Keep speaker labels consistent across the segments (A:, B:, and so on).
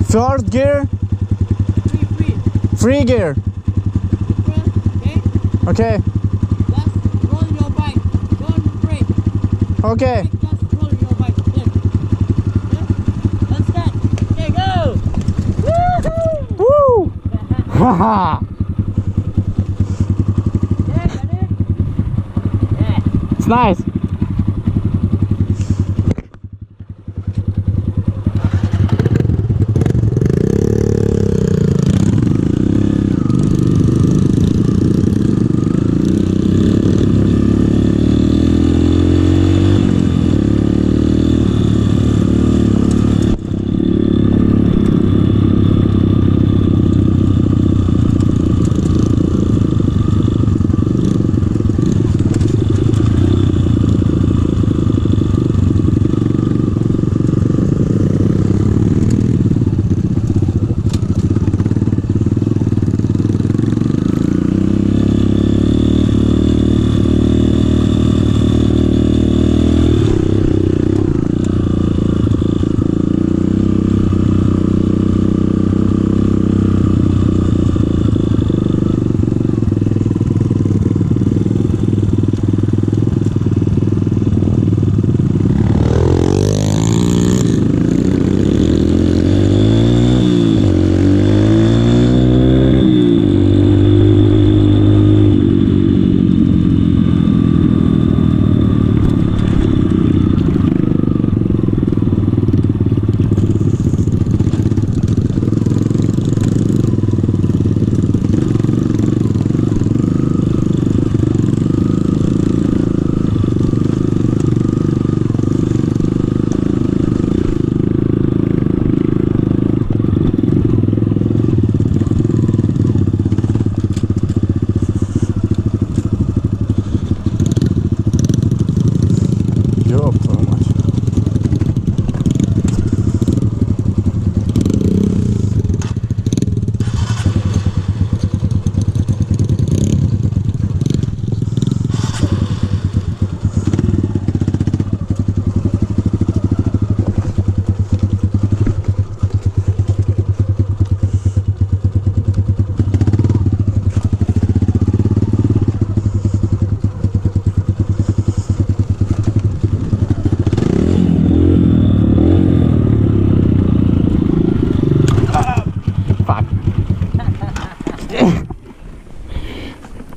A: Fourth gear. Free gear. Okay.
B: Just roll your bike. Don't brake.
A: Okay.
B: Just roll your bike. Yes. Yes. Let's start. Okay, go. Woohoo!
A: Woo! Haha.
B: Yeah, got it? Yeah.
A: It's nice.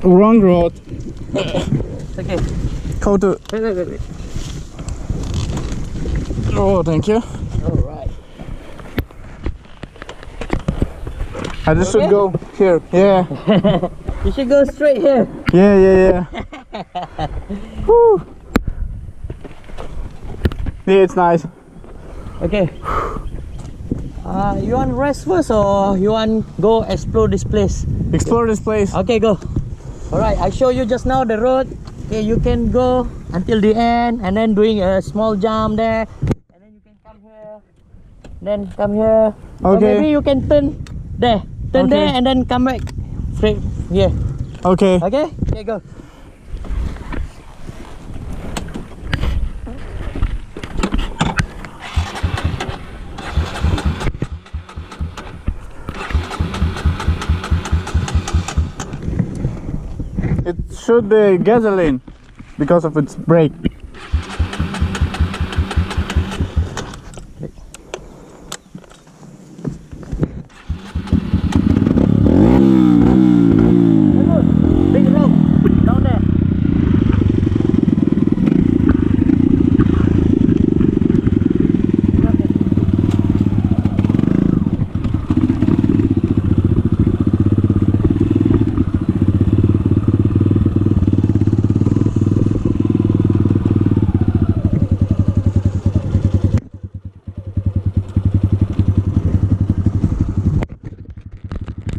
A: Wrong road.
B: Okay.
A: Go to.
B: Wait.
A: Oh, thank you.
B: Alright.
A: I just should go here. Yeah.
B: You should go straight here.
A: Yeah. Woo. Yeah, it's nice.
B: Okay. You want rest first or you want go explore this place?
A: Explore this place.
B: Okay, go. Alright, I show you just now the road. Okay, you can go until the end and then doing a small jump there. And then you can come here. Then come here. Or
A: Okay.
B: maybe you can turn there. Turn
A: Okay.
B: there and then come back. Straight here.
A: Okay.
B: Okay? Okay, go.
A: It should be gasoline because of its brake.